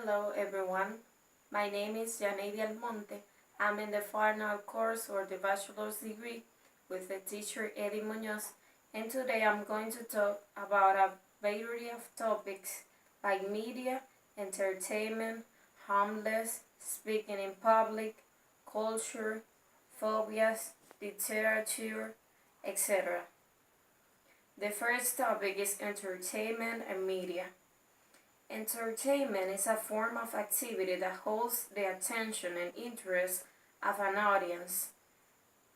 Hello everyone, my name is Yanedi Almonte. I'm in the final course or the bachelor's degree with the teacher Eddie Munoz, and today I'm going to talk about a variety of topics like media, entertainment, homeless, speaking in public, culture, phobias, literature, etc. The first topic is entertainment and media. Entertainment is a form of activity that holds the attention and interest of an audience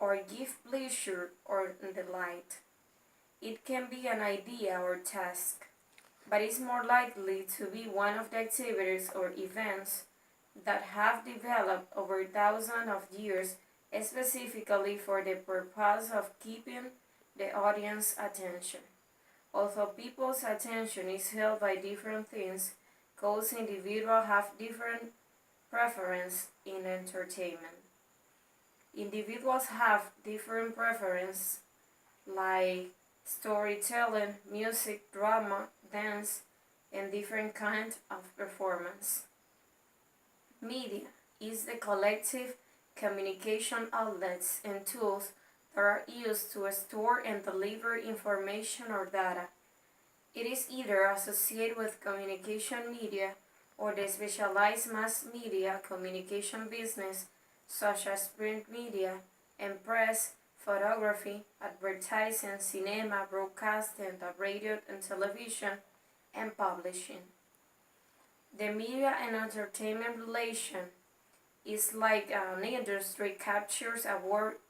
or give pleasure or delight. It can be an idea or task, but is more likely to be one of the activities or events that have developed over thousands of years specifically for the purpose of keeping the audience's attention. Although people's attention is held by different things, cause individuals have different preferences in entertainment. Individuals have different preferences like storytelling, music, drama, dance, and different kinds of performance. Media is the collective communication outlets and tools that are used to store and deliver information or data. It is either associated with communication media or the specialized mass media communication business such as print media and press, photography, advertising, cinema, broadcasting, radio and television, and publishing. The media and entertainment relation is like an industry captures a worldwide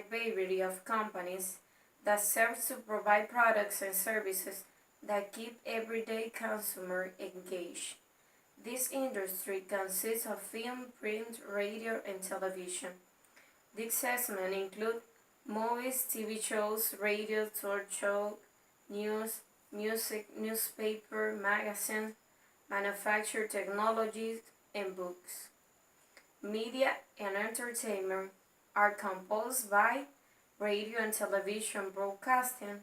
variety of companies that serve to provide products and services that keep everyday consumer engaged. This industry consists of film, print, radio, and television. These segments include movies, TV shows, radio, talk show, news, music, newspaper, magazines, manufactured technologies, and books. Media and entertainment are composed by radio and television broadcasting,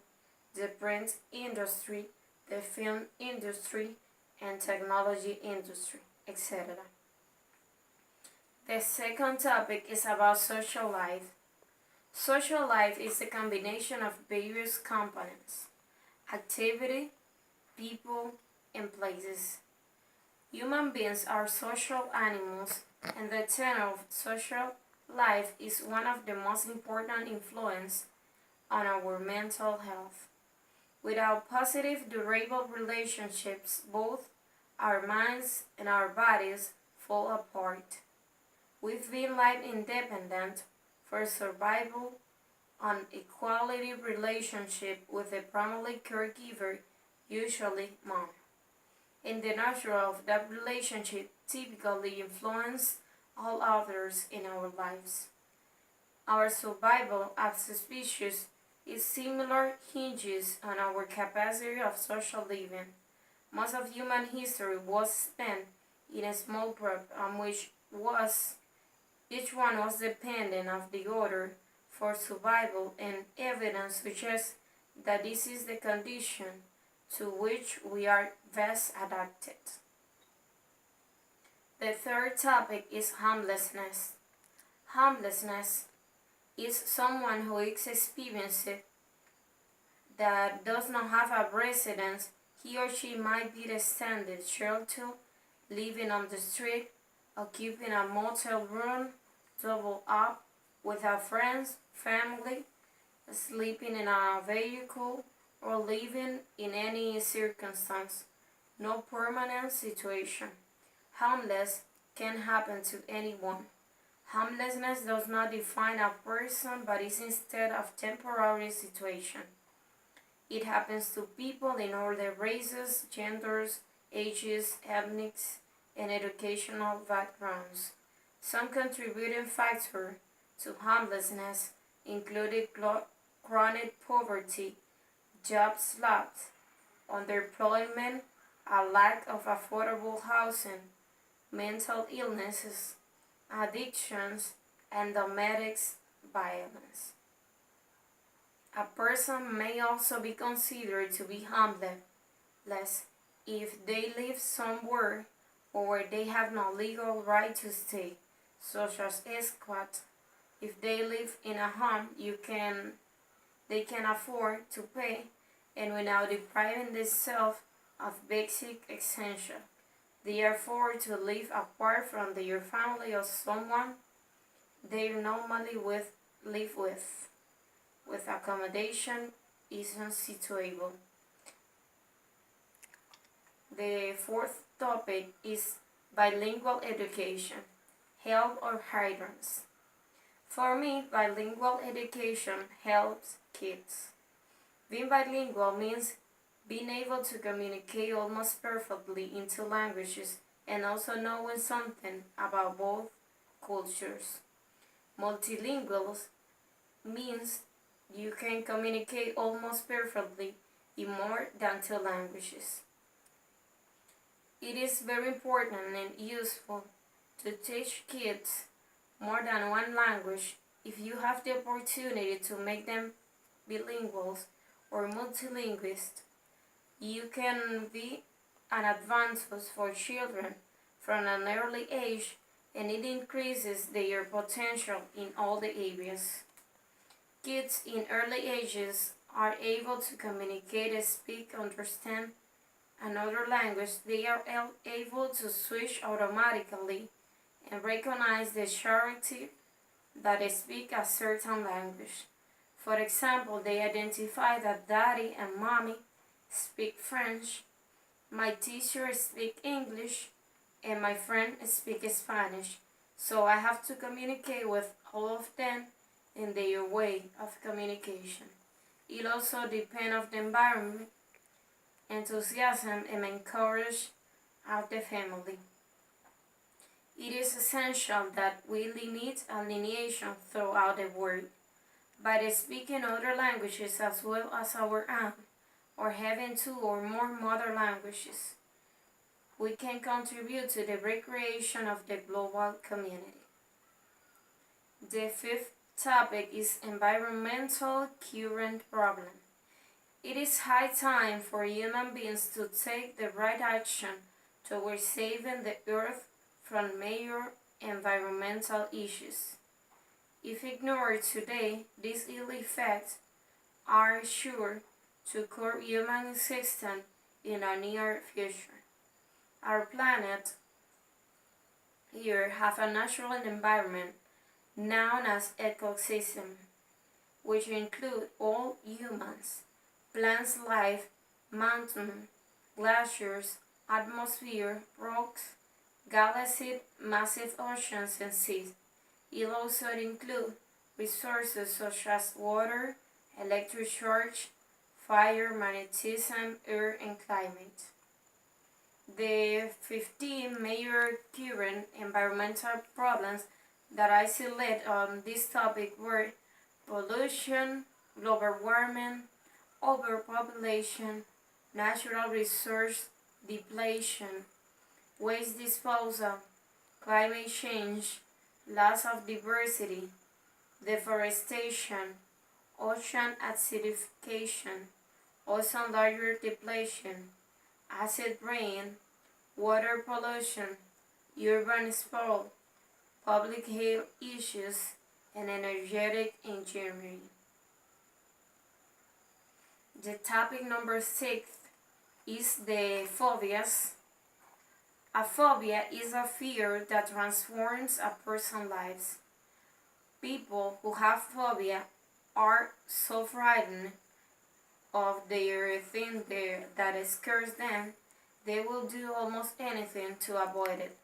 the print industry, the film industry, and technology industry, etc. The second topic is about social life. Social life is a combination of various components: activity, people, and places. Human beings are social animals, and the tenor of social life is one of the most important influences on our mental health. Without positive, durable relationships, both our minds and our bodies fall apart. We've been life independent for survival on a quality relationship with a primary caregiver, usually mom. And the nature of that relationship typically influences all others in our lives. Our survival as a species is similar hinges on our capacity of social living. Most of human history was spent in a small group on which each one was dependent of the other for survival, and evidence suggests that this is the condition to which we are best adapted. The third topic is homelessness. Homelessness is someone who is experiencing that does not have a residence. He or she might be extended shelter, living on the street, occupying a motel room, double up without friends, family, sleeping in a vehicle, or living in any circumstance. No permanent situation. Homeless can happen to anyone. Homelessness does not define a person, but is instead of temporary situation. It happens to people in all their races, genders, ages, ethnics, and educational backgrounds. Some contributing factors to homelessness included chronic poverty, job loss, underemployment, a lack of affordable housing, mental illnesses, addictions, and domestic violence. A person may also be considered to be homeless if they live somewhere or where they have no legal right to stay, such as squat. If they live in a home they can afford to pay and without depriving themselves of basic essentials. They are forced to live apart from their family or someone they normally live with accommodation isn't suitable. The fourth topic is bilingual education, help or hindrance. For me, bilingual education helps kids. Being bilingual means being able to communicate almost perfectly in two languages and also knowing something about both cultures. Multilingual means you can communicate almost perfectly in more than two languages. It is very important and useful to teach kids more than one language if you have the opportunity to make them bilinguals or multilinguals. You can be an advantage for children from an early age and it increases their potential in all the areas. Kids in early ages are able to communicate, speak, understand another language. They are able to switch automatically and recognize the character that they speak a certain language. For example, they identify that daddy and mommy speak French, my teacher speaks English, and my friend speaks Spanish. So I have to communicate with all of them in their way of communication. It also depends on the environment, enthusiasm, and encourage of the family. It is essential that we limit alienation throughout the world by speaking other languages as well as our own, or having two or more mother languages. We can contribute to the recreation of the global community. The fifth topic is environmental current problem. It is high time for human beings to take the right action towards saving the earth from major environmental issues. If ignored today, these ill effects are sure to curb human existence in the near future. Our planet here has a natural environment known as ecosystem, which include all humans, plants life, mountains, glaciers, atmosphere, rocks, galaxies, massive oceans, and seas. It also includes resources such as water, electric charge, fire, magnetism, air, and climate. The 15 major current environmental problems that I select on this topic were pollution, global warming, overpopulation, natural resource depletion, waste disposal, climate change, loss of diversity, deforestation, ocean acidification, ozone layer depletion, acid rain, water pollution, urban sprawl, public health issues, and energetic engineering. The topic number 6 is the phobias. A phobia is a fear that transforms a person's life. People who have phobia are so frightened of their thing that scares them, they will do almost anything to avoid it.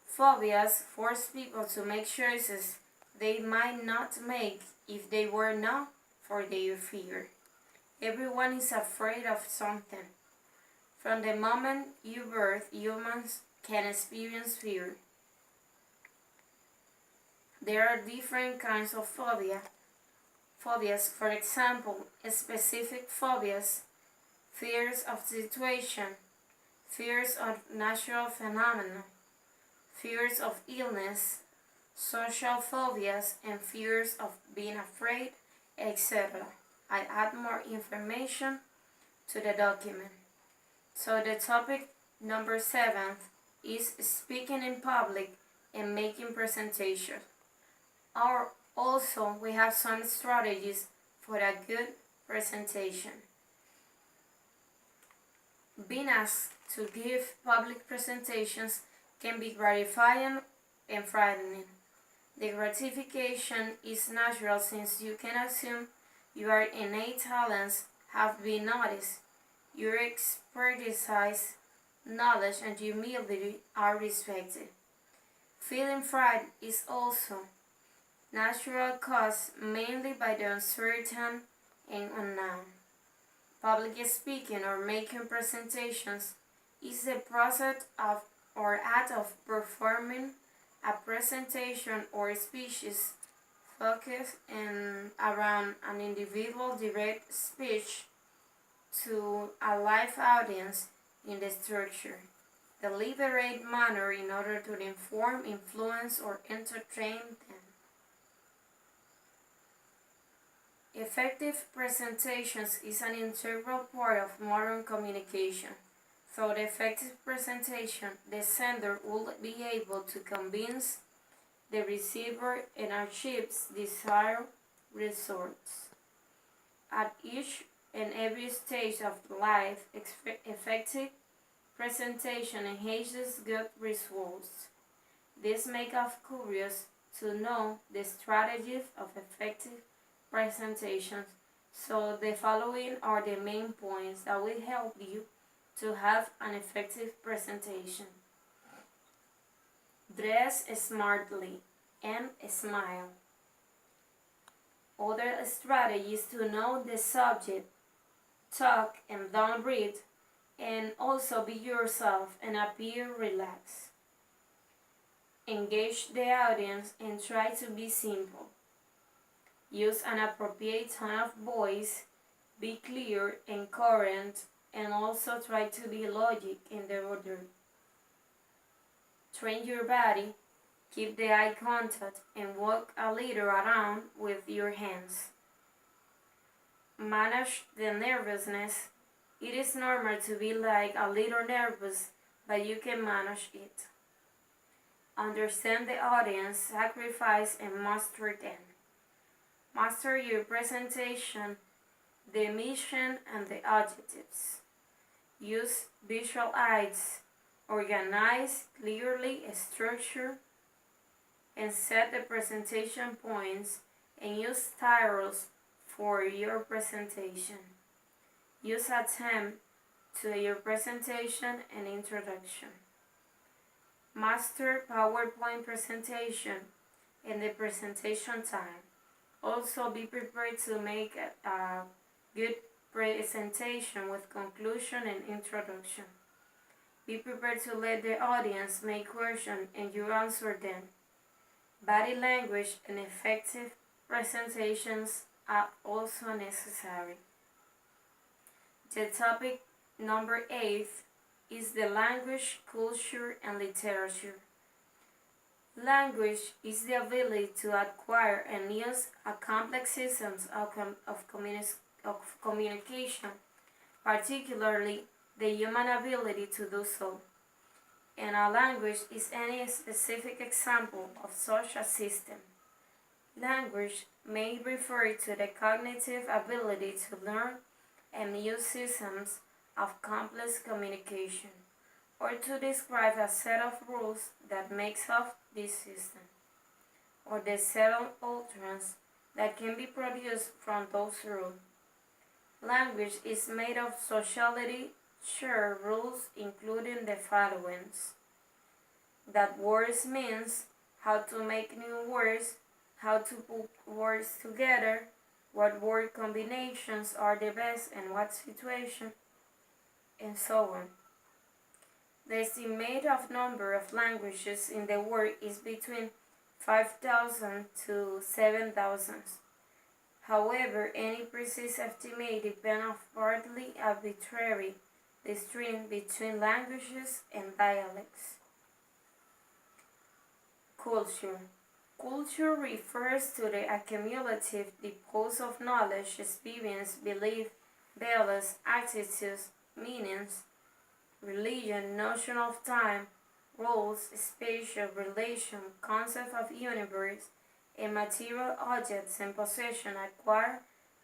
Phobias force people to make choices they might not make if they were not for their fear. Everyone is afraid of something. From the moment you birth, humans can experience fear. There are different kinds of phobias, for example, specific phobias, fears of situation, fears of natural phenomena, fears of illness, social phobias, and fears of being afraid, etc. I add more information to the document. So the topic number 7 is speaking in public and making presentations. Or also, we have some strategies for a good presentation. Being asked to give public presentations can be gratifying and frightening. The gratification is natural since you can assume your innate talents have been noticed. Your expertise, knowledge, and humility are respected. Feeling fright is also natural caused mainly by the uncertain and unknown. Public speaking or making presentations is the process of or act of performing a presentation or speech focused around an individual direct speech to a live audience in the structure, deliberate manner in order to inform, influence, or entertain them. Effective presentations is an integral part of modern communication. Through the effective presentation, the sender will be able to convince the receiver and achieves desired results. At each and every stage of life, effective presentation enhances good results. This makes us curious to know the strategies of effective presentations. So the following are the main points that will help you to have an effective presentation. Dress smartly and smile. Other strategies to know the subject, talk and don't breathe, and also be yourself and appear relaxed. Engage the audience and try to be simple. Use an appropriate tone of voice, be clear and current, and also try to be logic in the order. Train your body, keep the eye contact, and walk a little around with your hands. Manage the nervousness. It is normal to be like a little nervous, but you can manage it. Understand the audience, sacrifice, and master them. Master your presentation, the mission, and the objectives. Use visual aids. Organize clearly, structure, and set the presentation points, and use titles for your presentation. Use a theme to your presentation and introduction. Master PowerPoint presentation and the presentation time. Also be prepared to make a good presentation with conclusion and introduction. Be prepared to let the audience make questions and you answer them. Body language and effective presentations are also necessary. The topic number 8 is the language, culture, and literature. Language is the ability to acquire and use a complex systems of communication, particularly the human ability to do so. And a language is any specific example of such a system. Language may refer to the cognitive ability to learn and use systems of complex communication, or to describe a set of rules that makes up this system, or the set of utterances that can be produced from those rules. Language is made of sociality shared rules, including the following: that words means, how to make new words, how to put words together, what word combinations are the best in what situation, and so on. The estimated number of languages in the world is between 5,000 to 7,000. However, any precise estimate depends on partly arbitrary distinction between languages and dialects. Culture. Culture refers to the accumulative deposit of knowledge, experience, belief, values, attitudes, meanings, religion, notion of time, roles, spatial relation, concept of universe, and material objects and possession acquired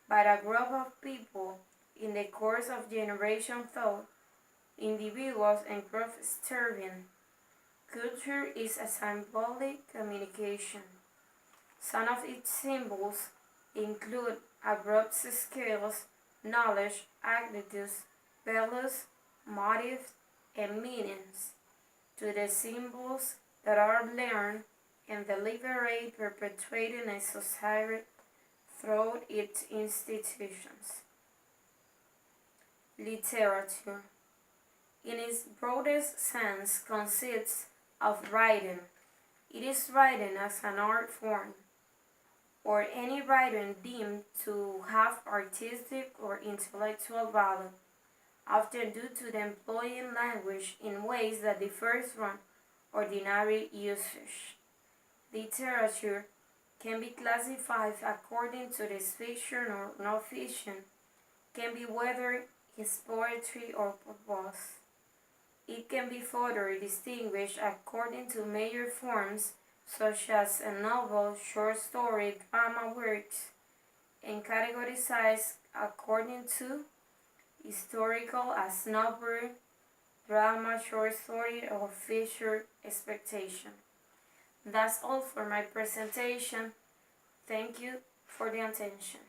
by a group of people in the course of generation thought, individuals and group serving. Culture is a symbolic communication. Some of its symbols include a group's skills, knowledge, attitudes, values, motives, and meanings. To the symbols that are learned and deliberate perpetuating a society through its institutions. Literature, in its broadest sense, consists of writing. It is writing as an art form, or any writing deemed to have artistic or intellectual value, often due to the employing language in ways that differ from ordinary usage. Literature can be classified according to its fiction or non-fiction, can be whether it's poetry or prose. It can be further distinguished according to major forms such as a novel, short story, drama works, and categorized according to historical as novel, drama, short story, or feature expectation. That's all for my presentation. Thank you for the attention.